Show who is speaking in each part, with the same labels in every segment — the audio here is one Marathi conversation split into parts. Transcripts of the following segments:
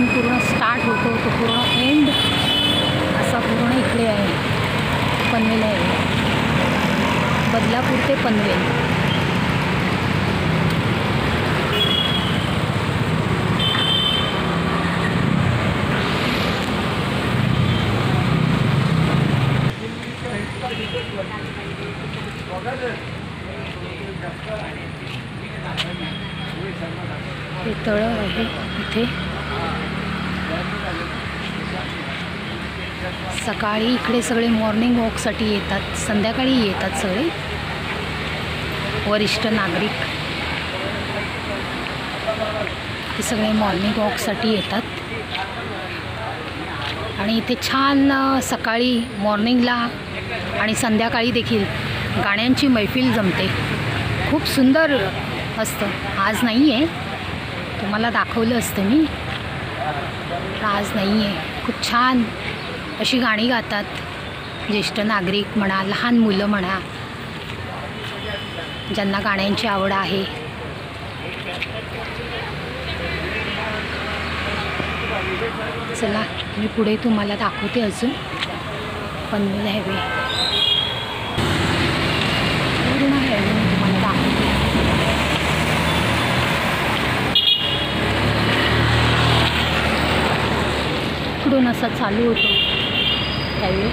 Speaker 1: इकडून पूर्ण स्टार्ट होतो तो पूर्ण एंड असा पूर्ण इकडे आहे पनवेल आहे, बदलापूर ते पनवेल. हे तळं आहे इथे. सकाळी इकडे सगळे मॉर्निंग वॉकसाठी येतात, संध्याकाळी येतात सगळे वरिष्ठ नागरिक. ते सगळे मॉर्निंग वॉकसाठी येतात आणि इथे छान सकाळी मॉर्निंगला आणि संध्याकाळी देखील गाण्यांची मैफिल जमते. खूप सुंदर असतं. आज नाही आहे, तुम्हाला दाखवलं असतं मी, पण आज नाही आहे. खूप छान अशी गाणी गातात ज्येष्ठ नागरिक म्हणा, लहान मुलं म्हणा, ज्यांना गाण्यांची आवड आहे. चला मी पुढे तुम्हाला दाखवते अजून पनवेल हायवे. पूर्ण हायवे मी तुम्हाला दाखवते. इकडून असा चालू होतो हायवे.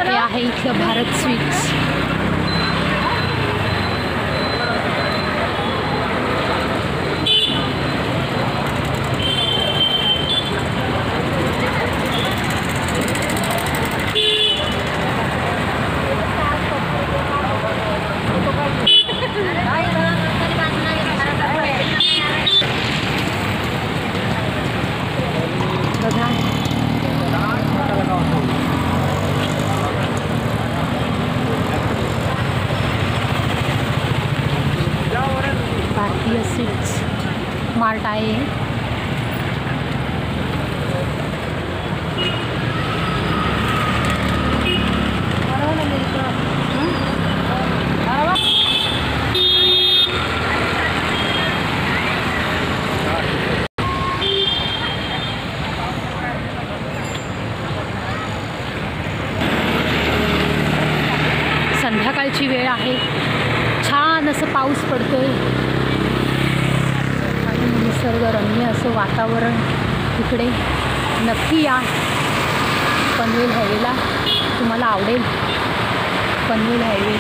Speaker 1: हे आहे इथलं भारत स्वीट्स. भारतीय स्वीट्स मार्ट आहे. संध्याकाळची वेळ आहे. छान असं पाऊस पडतोय आणि निसर्गरम्य असं वातावरण. इकडे नक्की या पनवेल हायवेला, तुम्हाला आवडेल पनवेल हायवे.